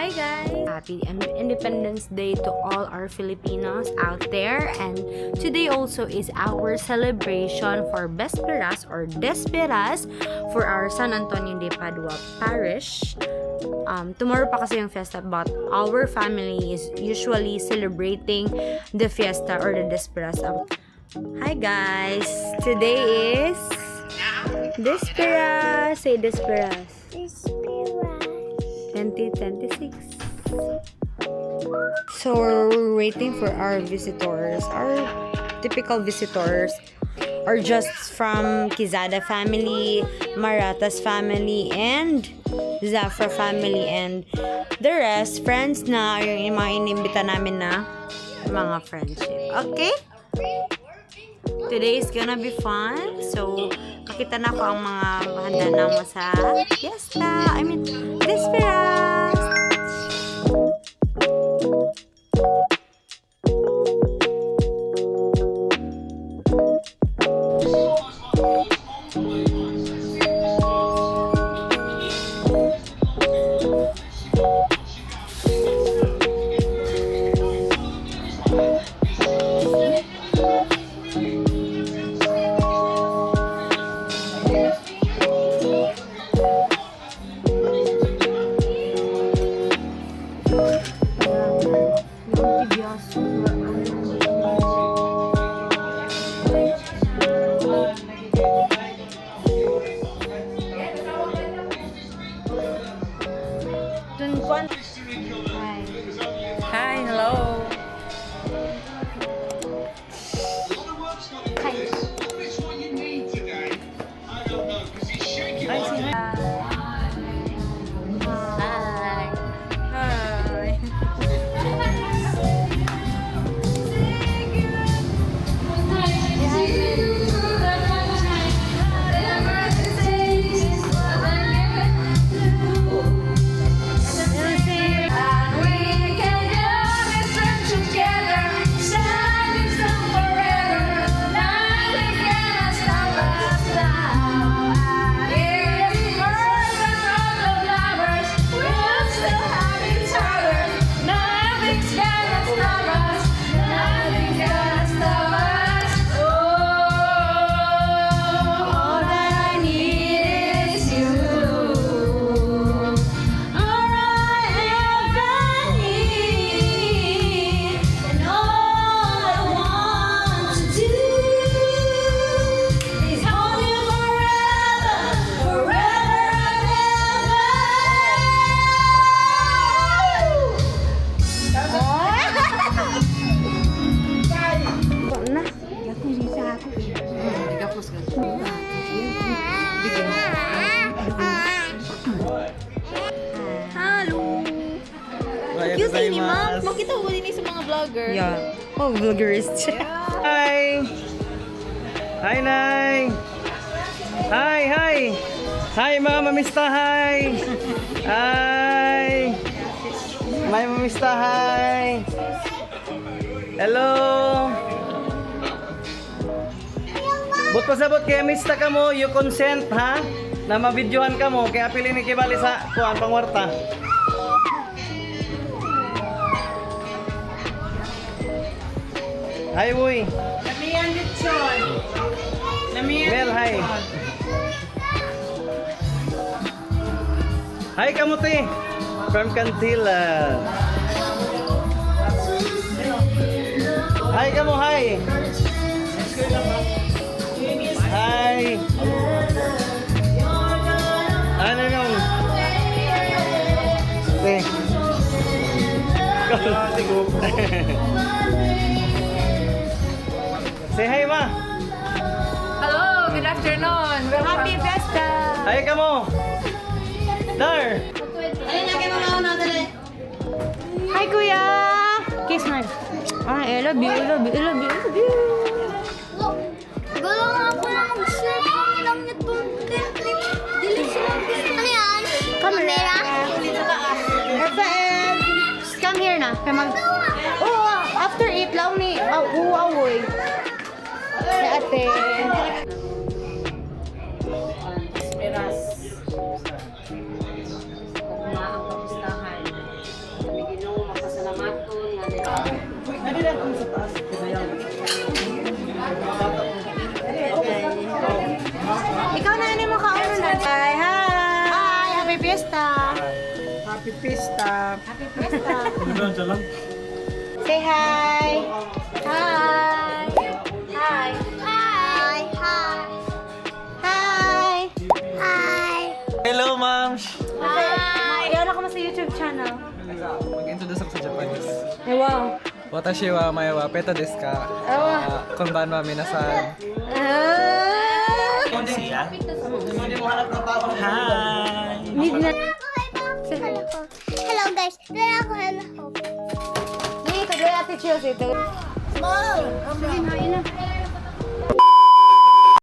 Hi guys! Happy Independence Day to all our Filipinos out there, and today also is our celebration for Vesperas or Desperas for our San Antonio de Padua Parish. Tomorrow pa kasi yung fiesta, but our family is usually celebrating the fiesta or the Desperas. Hi guys! Today is Desperas! Say Desperas! 2026. So we're waiting for our visitors. Our typical visitors are just from Quezada family, Maratas family, and Zafra family, and the rest friends na yung mga inimbita namin na mga friendship. Okay? Today is gonna be fun. So kakita na ko ang mga handa naman sa fiesta. I mean, Desperas! Hi, hello. Cute ni ma'am. Makita ko din sa mga vlogger. Yeah. Oh, vloggerist. Hi! Hi, Nay! Hi, hi! Hi, mga mamista, hi! Hi! May mamista, hi! Hello! But pasabot kaya mista ka mo, you consent, ha? Na mabidyohan ka mo, kaya pili ni Kibali sa kuhan, pangwarta. Hi, Uy! Namiyan Lechon. Mel, hi! Hi, Kamuti! From Cantila. Hi, Kamu, hi! Hi! Ano nung? Say hi, Ma! Hello, good afternoon. Happy Fiesta! Hi, Kamu! Dar! Hi, Kuya! Kiss na. I love you, I love you, I love you, I love you. Gulong ako lang mag-share. Alam niyo ito. Dili sila. Ano yan? Camera? Rafael! Come here na. Oh, after 8 lang ni uawoy. Sa ate. Esperas. Na ang kamustahan. Pwede lang kung sa taas. Ikaw na ano mo kauna na. Hi! Hi! Happy Fiesta! Happy Pista. Happy Fiesta! Say hi! Hi! Hi! Hi! Hi! Hi! Hi! Hello, ma'am. Hi! Iyan ako mo sa YouTube channel. Mag-introduce ako sa Japanese. Eh, wow! Watashi wa mae wa peta desu ka? Konbanwa minasan. Hello guys. Hello. Dito, dito, Ate Chelsea. Mom! Sige na,